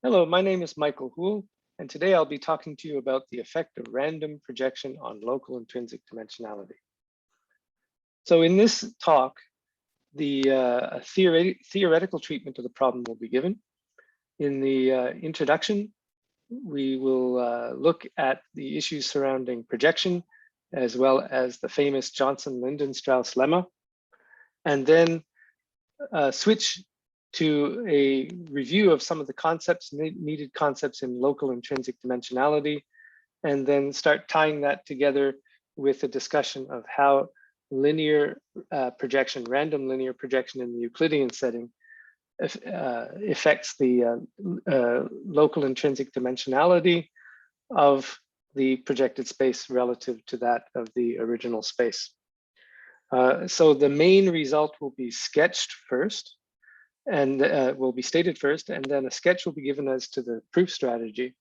Hello, my name is Michael Houle, and today I'll be talking to you about the effect of random projection on local intrinsic dimensionality. So in this talk, the theoretical treatment of the problem will be given. In the introduction, we will look at the issues surrounding projection, as well as the famous Johnson-Lindenstrauss lemma, and then switch to a review of some of the needed concepts in local intrinsic dimensionality, and then start tying that together with a discussion of how linear projection, random linear projection in the Euclidean setting affects the local intrinsic dimensionality of the projected space relative to that of the original space. So the main result will be sketched first, and will be stated first, and then a sketch will be given as to the proof strategy.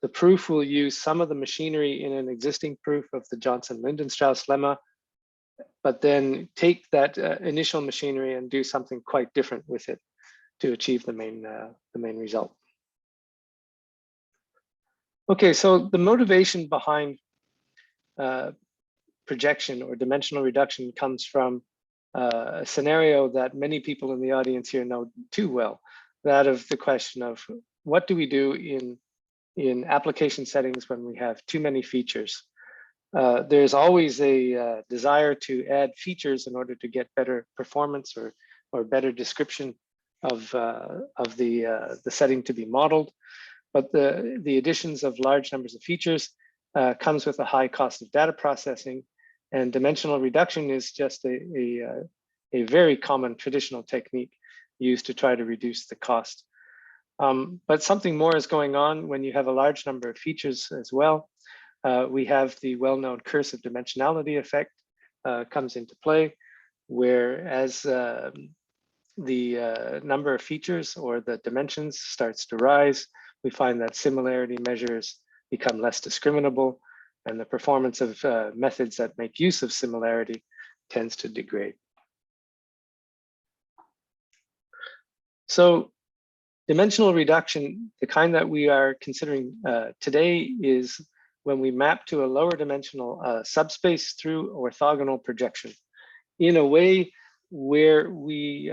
The proof will use some of the machinery in an existing proof of the Johnson-Lindenstrauss lemma, but then take that initial machinery and do something quite different with it to achieve the main result. Okay, so the motivation behind projection or dimensional reduction comes from a scenario that many people in the audience here know too well, that of the question of what do we do in application settings when we have too many features. There's always a desire to add features in order to get better performance or better description of the setting to be modeled. But the additions of large numbers of features comes with a high cost of data processing, and dimensional reduction is just a very common traditional technique used to try to reduce the cost. But something more is going on when you have a large number of features as well. We have the well-known curse of dimensionality effect comes into play, where as the number of features or the dimensions starts to rise, we find that similarity measures become less discriminable, and the performance of methods that make use of similarity tends to degrade. So dimensional reduction, the kind that we are considering today, is when we map to a lower dimensional subspace through orthogonal projection in a way where we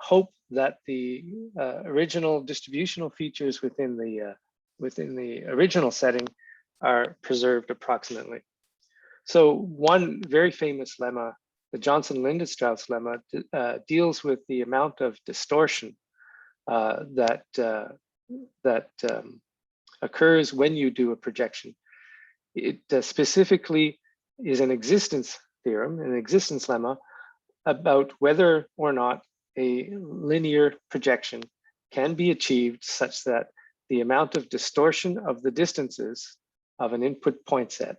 hope that the original distributional features within the original setting are preserved approximately. So one very famous lemma, the Johnson-Lindenstrauss lemma, deals with the amount of distortion that occurs when you do a projection. It specifically is an existence theorem, an existence lemma, about whether or not a linear projection can be achieved such that the amount of distortion of the distances of an input point set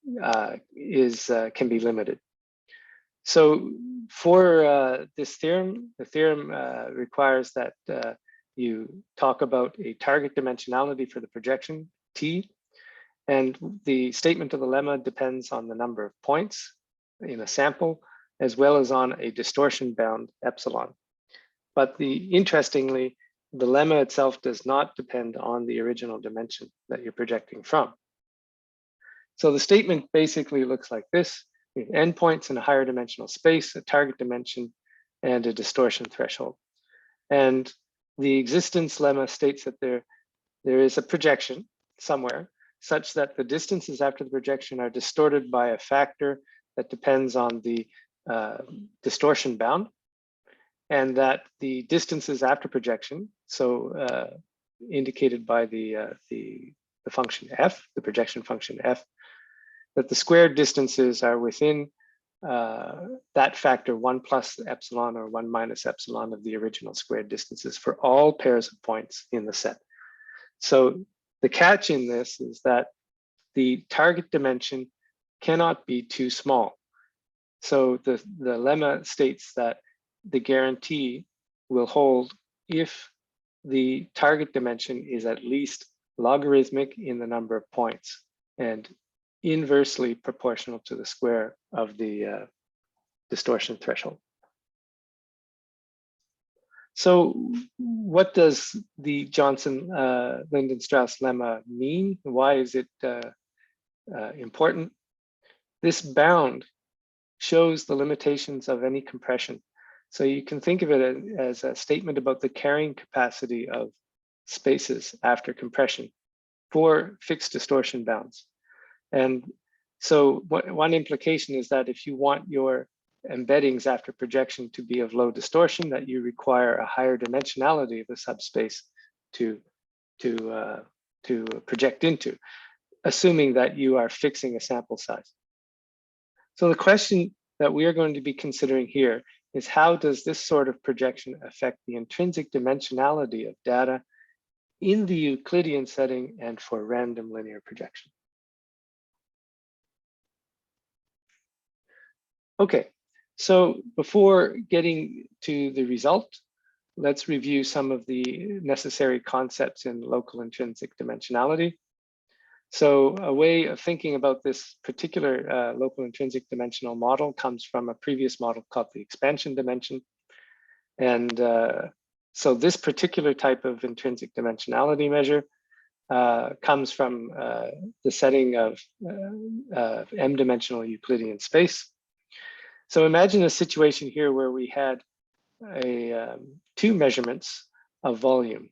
can be limited. So for this theorem, the theorem requires that you talk about a target dimensionality for the projection T, and the statement of the lemma depends on the number of points in a sample, as well as on a distortion bound epsilon. But interestingly, the lemma itself does not depend on the original dimension that you're projecting from. So the statement basically looks like this: we have endpoints in a higher dimensional space, a target dimension, and a distortion threshold. And the existence lemma states that there is a projection somewhere such that the distances after the projection are distorted by a factor that depends on the distortion bound, and that the distances after projection, so indicated by the function f, the projection function f, that the squared distances are within that factor 1 plus epsilon or 1 minus epsilon of the original squared distances for all pairs of points in the set. So the catch in this is that the target dimension cannot be too small. So the lemma states that the guarantee will hold if the target dimension is at least logarithmic in the number of points and inversely proportional to the square of the distortion threshold. So what does the Johnson-Lindenstrauss lemma mean? Why is it important? This bound shows the limitations of any compression. So you can think of it as a statement about the carrying capacity of spaces after compression for fixed distortion bounds. And so one implication is that if you want your embeddings after projection to be of low distortion, that you require a higher dimensionality of the subspace to project into, assuming that you are fixing a sample size. So the question that we are going to be considering here is, how does this sort of projection affect the intrinsic dimensionality of data in the Euclidean setting and for random linear projection? Okay, so before getting to the result, let's review some of the necessary concepts in local intrinsic dimensionality. So a way of thinking about this particular local intrinsic dimensional model comes from a previous model called the expansion dimension. And so this particular type of intrinsic dimensionality measure comes from the setting of m-dimensional Euclidean space. So imagine a situation here where we had two measurements of volume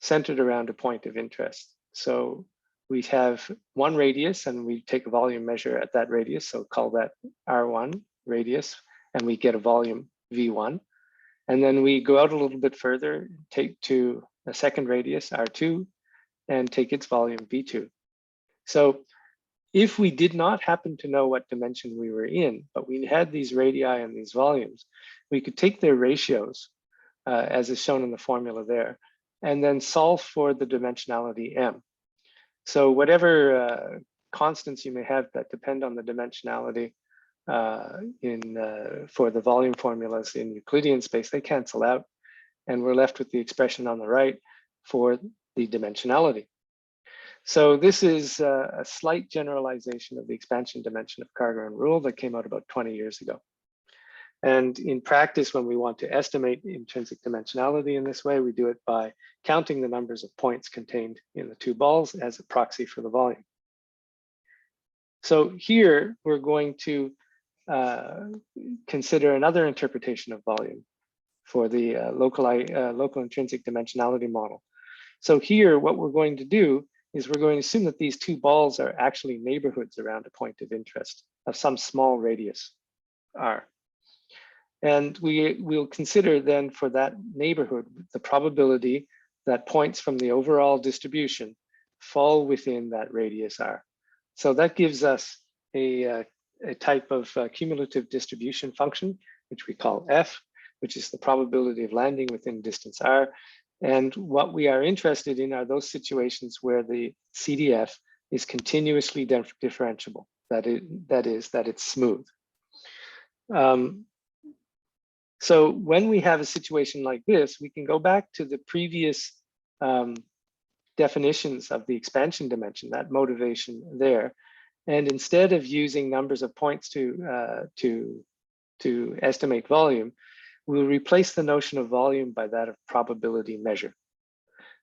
centered around a point of interest. So we have one radius and we take a volume measure at that radius. So call that R1 radius, and we get a volume V1. And then we go out a little bit further, take to a second radius, R2, and take its volume V2. So if we did not happen to know what dimension we were in, but we had these radii and these volumes, we could take their ratios, as is shown in the formula there, and then solve for the dimensionality m. So whatever constants you may have that depend on the dimensionality for the volume formulas in Euclidean space, they cancel out, and we're left with the expression on the right for the dimensionality. So this is a slight generalization of the expansion dimension of Karger and Houle that came out about 20 years ago. And in practice, when we want to estimate intrinsic dimensionality in this way, we do it by counting the numbers of points contained in the two balls as a proxy for the volume. So here we're going to consider another interpretation of volume for the local intrinsic dimensionality model. So here, what we're going to do is we're going to assume that these two balls are actually neighborhoods around a point of interest of some small radius, R. And we'll consider then for that neighborhood the probability that points from the overall distribution fall within that radius R. So that gives us a type of cumulative distribution function, which we call F, which is the probability of landing within distance R. And what we are interested in are those situations where the CDF is continuously differentiable, that it's smooth. So when we have a situation like this, we can go back to the previous definitions of the expansion dimension, that motivation there. And instead of using numbers of points to estimate volume, we'll replace the notion of volume by that of probability measure.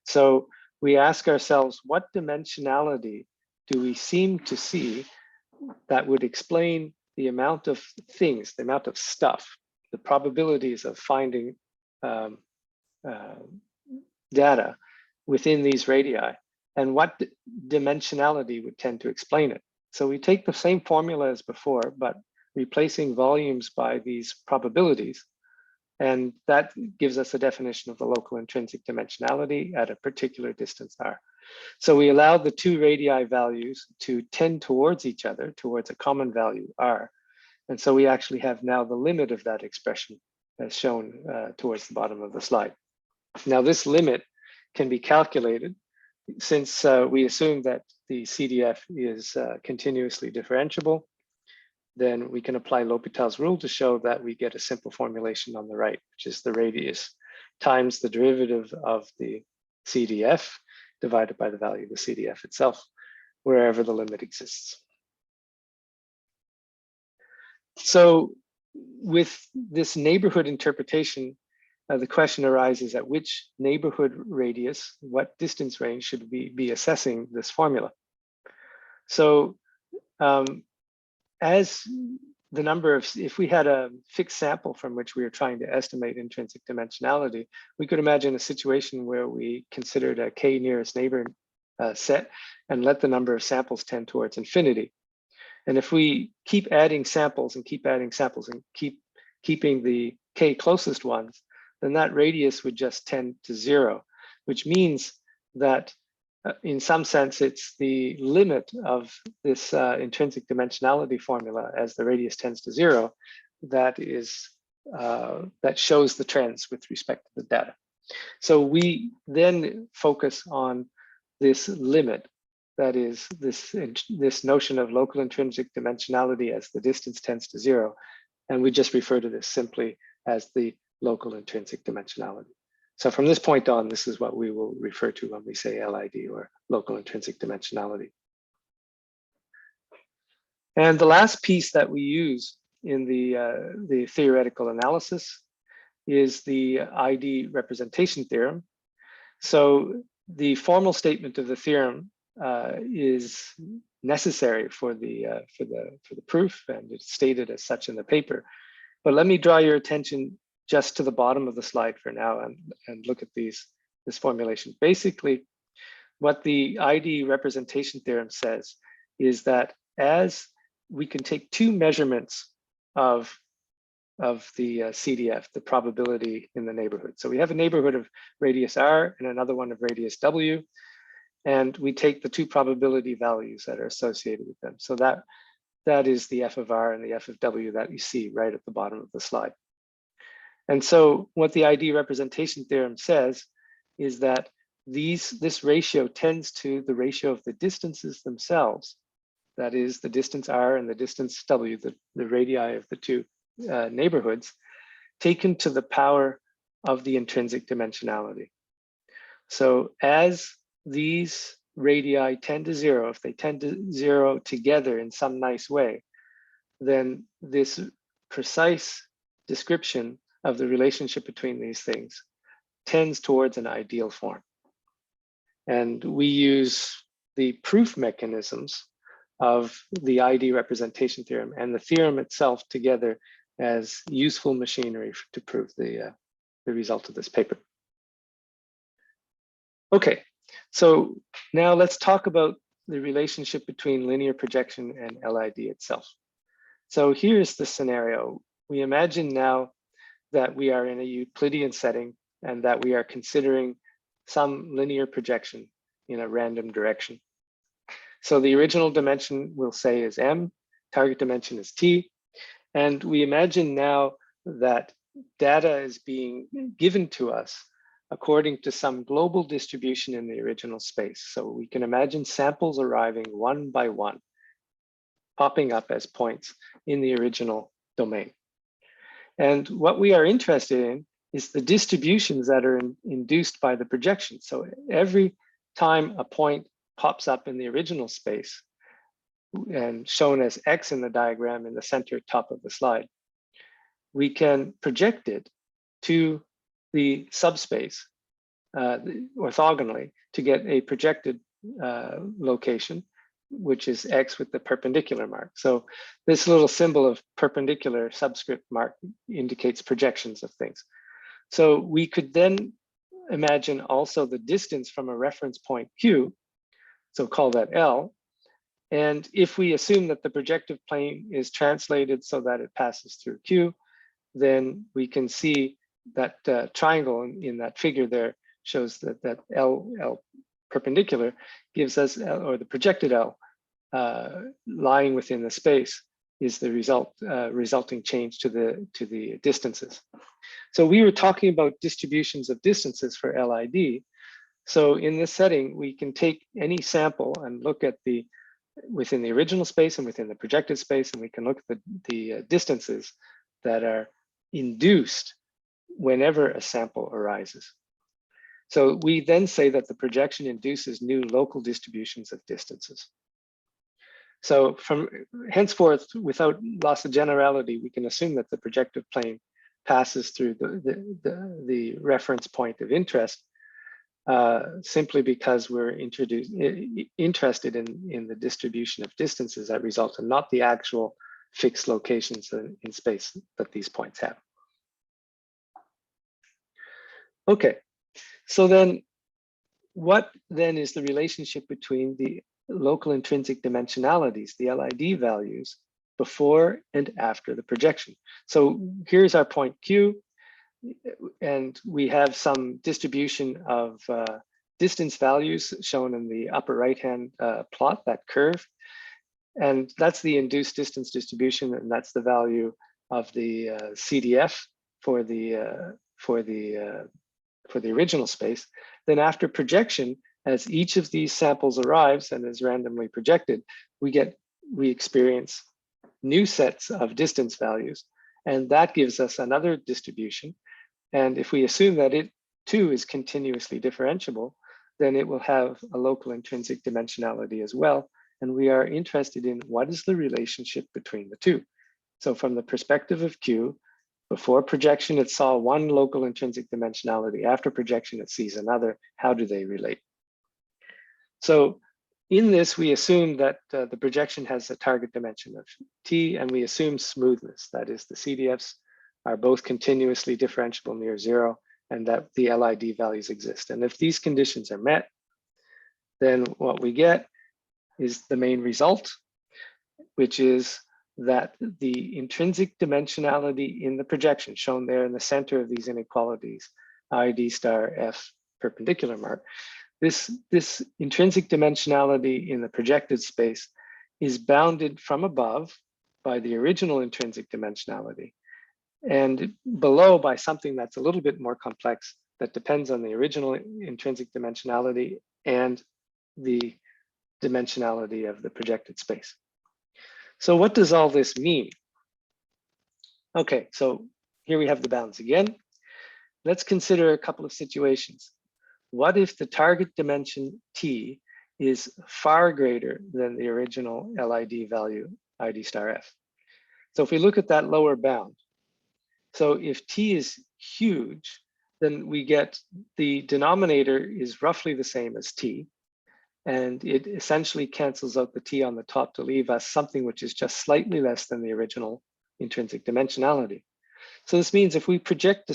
So we ask ourselves, what dimensionality do we seem to see that would explain the amount of things, the amount of stuff, the probabilities of finding data within these radii, and what dimensionality would tend to explain it? So we take the same formula as before, but replacing volumes by these probabilities. And that gives us a definition of the local intrinsic dimensionality at a particular distance R. So we allow the two radii values to tend towards each other, towards a common value R. And so we actually have now the limit of that expression as shown towards the bottom of the slide. Now this limit can be calculated since we assume that the CDF is continuously differentiable. Then we can apply L'Hopital's rule to show that we get a simple formulation on the right, which is the radius times the derivative of the CDF divided by the value of the CDF itself, wherever the limit exists. So with this neighborhood interpretation, the question arises at which neighborhood radius, what distance range should we be assessing this formula? So as the number of, if we had a fixed sample from which we were trying to estimate intrinsic dimensionality, we could imagine a situation where we considered a k nearest neighbor set and let the number of samples tend towards infinity. And if we keep adding samples and keep adding samples and keeping the k closest ones, then that radius would just tend to 0, which means that in some sense, it's the limit of this intrinsic dimensionality formula as the radius tends to 0 that shows the trends with respect to the data. So we then focus on this limit, that is this notion of local intrinsic dimensionality as the distance tends to 0, and we just refer to this simply as the local intrinsic dimensionality. So from this point on, this is what we will refer to when we say LID, or local intrinsic dimensionality. And the last piece that we use in the theoretical analysis is the ID representation theorem. So the formal statement of the theorem is necessary for the proof, and it's stated as such in the paper. But let me draw your attention just to the bottom of the slide for now and look at this formulation. Basically, what the ID representation theorem says is that as we can take two measurements of the CDF, the probability in the neighborhood. So we have a neighborhood of radius R and another one of radius W, and we take the two probability values that are associated with them. So that is the F of R and the F of W that you see right at the bottom of the slide. And so what the ID representation theorem says is that this ratio tends to the ratio of the distances themselves. That is the distance R and the distance W, the radii of the two neighborhoods, taken to the power of the intrinsic dimensionality. So as these radii tend to 0, if they tend to 0 together in some nice way, then this precise description of the relationship between these things tends towards an ideal form. And we use the proof mechanisms of the ID representation theorem and the theorem itself together as useful machinery to prove the result of this paper. Okay, so now let's talk about the relationship between linear projection and LID itself. So here's the scenario. We imagine now that we are in a Euclidean setting and that we are considering some linear projection in a random direction. So the original dimension we'll say is M, target dimension is T, and we imagine now that data is being given to us according to some global distribution in the original space. So we can imagine samples arriving one by one, popping up as points in the original domain. And what we are interested in is the distributions that are induced by the projection. So every time a point pops up in the original space, and shown as X in the diagram in the center top of the slide, we can project it to the subspace orthogonally to get a projected location, which is X with the perpendicular mark. So this little symbol of perpendicular subscript mark indicates projections of things. So we could then imagine also the distance from a reference point Q, so call that L. And if we assume that the projective plane is translated so that it passes through Q, then we can see that triangle in that figure there shows that L perpendicular gives us, or the projected L lying within the space is the resulting change to the distances. So we were talking about distributions of distances for LID. So in this setting, we can take any sample and look at within the original space and within the projected space, and we can look at the distances that are induced whenever a sample arises. So we then say that the projection induces new local distributions of distances. So from henceforth, without loss of generality, we can assume that the projective plane passes through the reference point of interest, simply because we're interested in the distribution of distances that result, and not the actual fixed locations in space that these points have. Okay, so then what then is the relationship between the local intrinsic dimensionalities, the LID values, before and after the projection? So here's our point Q, and we have some distribution of distance values shown in the upper right-hand plot, that curve. And that's the induced distance distribution, and that's the value of the CDF for the original space. Then after projection, as each of these samples arrives and is randomly projected, we experience new sets of distance values, and that gives us another distribution. And if we assume that it too is continuously differentiable, then it will have a local intrinsic dimensionality as well. And we are interested in what is the relationship between the two. So from the perspective of Q, before projection, it saw one local intrinsic dimensionality. After projection, it sees another. How do they relate? So in this, we assume that the projection has a target dimension of T, and we assume smoothness. That is, the CDFs are both continuously differentiable near zero, and that the LID values exist. And if these conditions are met, then what we get is the main result, which is that the intrinsic dimensionality in the projection, shown there in the center of these inequalities, ID star F perpendicular mark, this intrinsic dimensionality in the projected space is bounded from above by the original intrinsic dimensionality, and below by something that's a little bit more complex that depends on the original intrinsic dimensionality and the dimensionality of the projected space. So what does all this mean? Okay, so here we have the bounds again. Let's consider a couple of situations. What if the target dimension T is far greater than the original LID value, ID star F? So if we look at that lower bound, so if T is huge, then we get the denominator is roughly the same as T, and it essentially cancels out the T on the top to leave us something which is just slightly less than the original intrinsic dimensionality. So this means if we project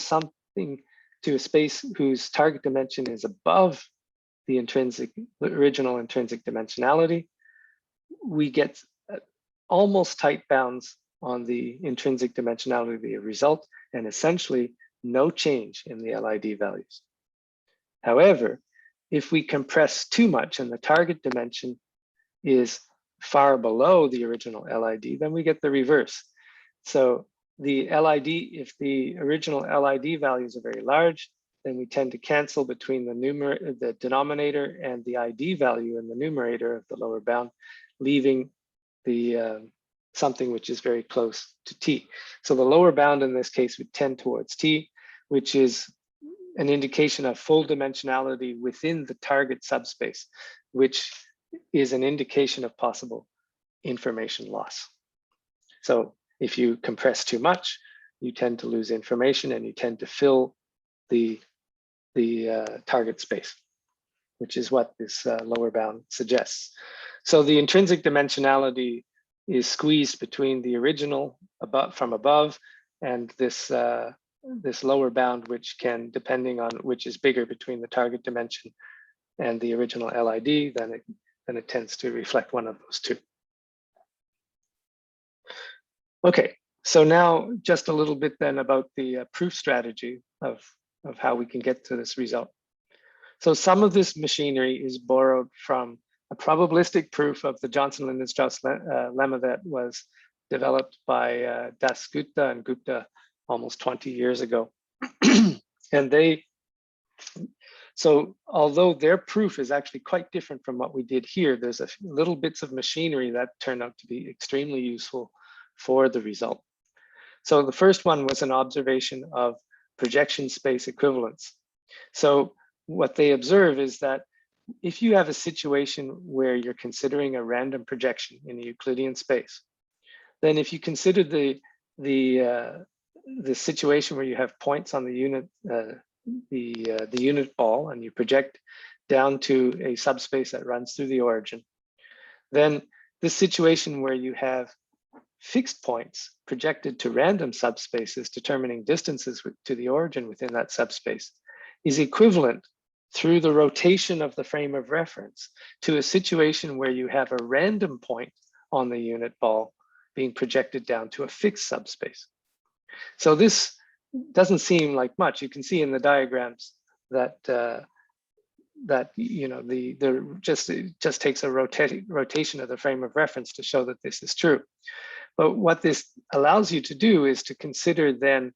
to a space whose target dimension is above the original intrinsic dimensionality, we get almost tight bounds on the intrinsic dimensionality of the result, and essentially no change in the LID values. However, if we compress too much and the target dimension is far below the original LID, then we get the reverse. So the LID, if the original LID values are very large, then we tend to cancel between the denominator and the ID value in the numerator of the lower bound, leaving the something which is very close to T. So the lower bound in this case would tend towards T, which is an indication of full dimensionality within the target subspace, which is an indication of possible information loss. So if you compress too much, you tend to lose information and you tend to fill the target space, which is what this lower bound suggests. So the intrinsic dimensionality is squeezed between the original from above and this lower bound, which can, depending on which is bigger between the target dimension and the original LID, then it tends to reflect one of those two. Okay, so now just a little bit then about the proof strategy of how we can get to this result. So some of this machinery is borrowed from a probabilistic proof of the Johnson-Lindenstrauss lemma that was developed by Das Gupta and Gupta almost 20 years ago. And so although their proof is actually quite different from what we did here, there's a little bits of machinery that turned out to be extremely useful for the result. So the first one was an observation of projection space equivalence. So what they observe is that if you have a situation where you're considering a random projection in a Euclidean space, then if you consider the the situation where you have points on the unit, the unit ball, and you project down to a subspace that runs through the origin. Then this situation where you have fixed points projected to random subspaces determining distances to the origin within that subspace is equivalent through the rotation of the frame of reference to a situation where you have a random point on the unit ball being projected down to a fixed subspace. So this doesn't seem like much. You can see in the diagrams that it just takes a rotation of the frame of reference to show that this is true. But what this allows you to do is to consider then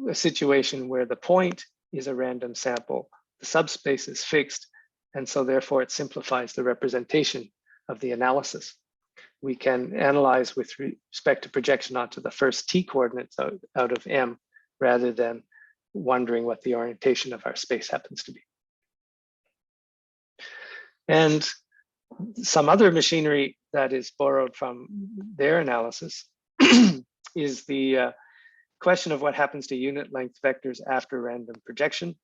a situation where the point is a random sample, the subspace is fixed, and so therefore it simplifies the representation of the analysis. We can analyze with respect to projection onto the first t coordinates out of M, rather than wondering what the orientation of our space happens to be. And some other machinery that is borrowed from their analysis is the question of what happens to unit length vectors after random projection.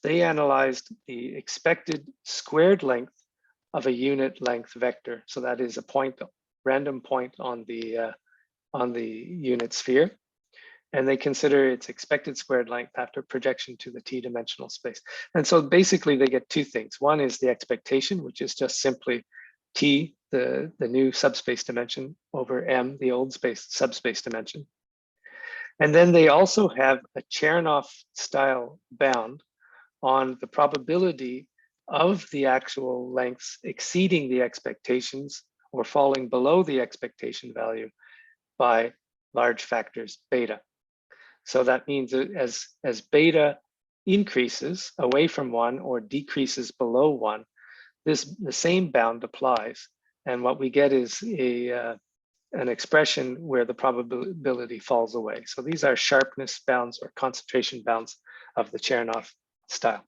They analyzed the expected squared length of a unit length vector. So that is a point, random point on the unit sphere. And they consider its expected squared length after projection to the t-dimensional space. And so basically they get two things. One is the expectation, which is just simply t, the new subspace dimension, over m, the old subspace dimension. And then they also have a Chernoff style bound on the probability of the actual lengths exceeding the expectations or falling below the expectation value by large factors beta. So that means that as beta increases away from 1 or decreases below 1, the same bound applies. And what we get is an expression where the probability falls away. So these are sharpness bounds or concentration bounds of the Chernoff style.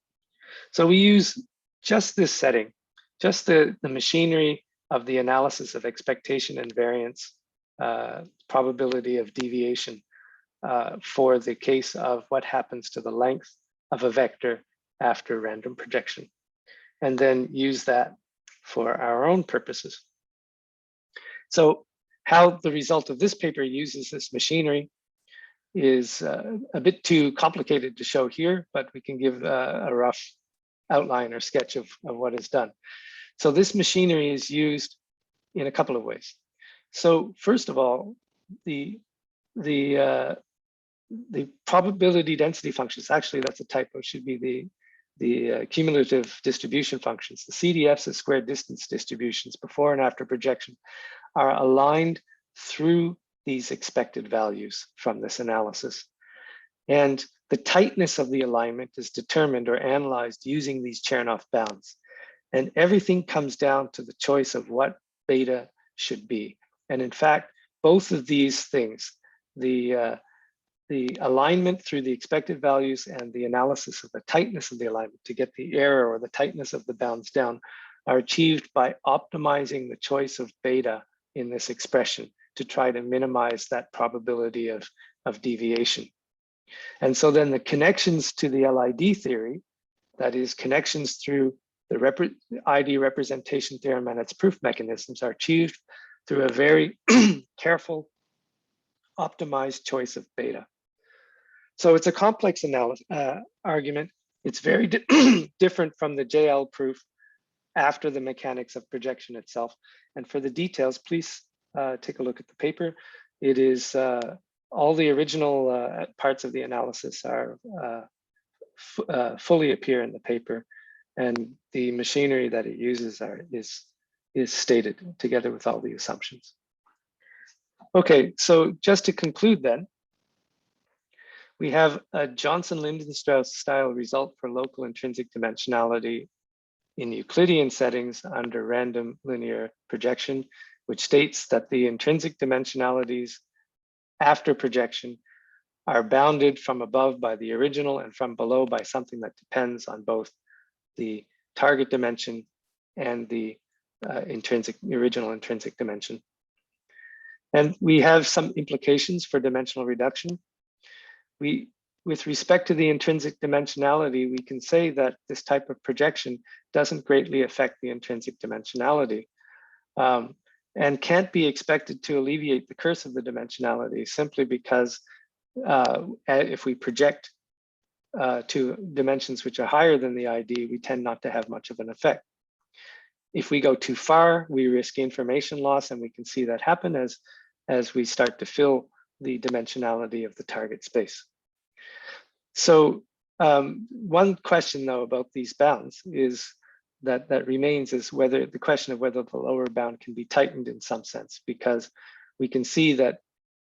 So we use just this setting, just the machinery of the analysis of expectation and variance, probability of deviation for the case of what happens to the length of a vector after random projection, and then use that for our own purposes. So how the result of this paper uses this machinery is a bit too complicated to show here, but we can give a rough outline or sketch of what is done. So this machinery is used in a couple of ways. So first of all, the probability density functions, actually that's a typo, should be the cumulative distribution functions. The CDFs, the squared distance distributions before and after projection, are aligned through these expected values from this analysis. And the tightness of the alignment is determined or analyzed using these Chernoff bounds. And everything comes down to the choice of what beta should be. And in fact, both of these things, the alignment through the expected values and the analysis of the tightness of the alignment to get the error or the tightness of the bounds down, are achieved by optimizing the choice of beta in this expression to try to minimize that probability of deviation. And so then the connections to the LID theory, that is connections through the ID representation theorem and its proof mechanisms, are achieved through a very careful, optimized choice of beta. So it's a complex argument. It's very different from the JL proof after the mechanics of projection itself. And for the details, please take a look at the paper. It is all the original parts of the analysis are fully appear in the paper, and the machinery that it uses is stated together with all the assumptions. Okay, so just to conclude then, we have a Johnson-Lindenstrauss style result for local intrinsic dimensionality in Euclidean settings under random linear projection, which states that the intrinsic dimensionalities after projection are bounded from above by the original and from below by something that depends on both the target dimension and the original intrinsic dimension. And we have some implications for dimensional reduction. With respect to the intrinsic dimensionality, we can say that this type of projection doesn't greatly affect the intrinsic dimensionality, and can't be expected to alleviate the curse of the dimensionality, simply because if we project to dimensions which are higher than the ID, we tend not to have much of an effect. If we go too far, we risk information loss, and we can see that happen as we start to fill the dimensionality of the target space. So one question, though, about these bounds is that remains is whether the question of whether the lower bound can be tightened in some sense, because we can see that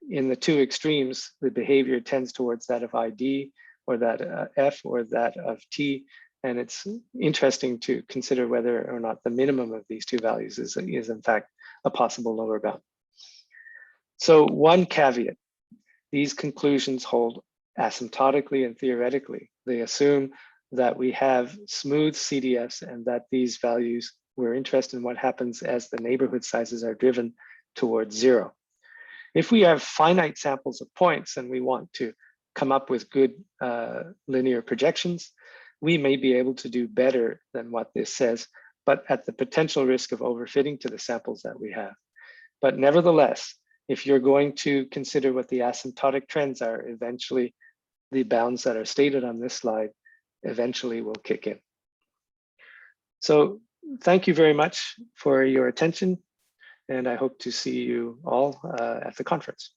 in the two extremes, the behavior tends towards that of ID, or that F, or that of T. And it's interesting to consider whether or not the minimum of these two values is in fact a possible lower bound. So one caveat: these conclusions hold asymptotically and theoretically. They assume that we have smooth CDFs and that these values, we're interested in what happens as the neighborhood sizes are driven towards zero. If we have finite samples of points and we want to come up with good linear projections, we may be able to do better than what this says, but at the potential risk of overfitting to the samples that we have. But nevertheless, if you're going to consider what the asymptotic trends are, eventually the bounds that are stated on this slide eventually will kick in. So thank you very much for your attention, and I hope to see you all at the conference.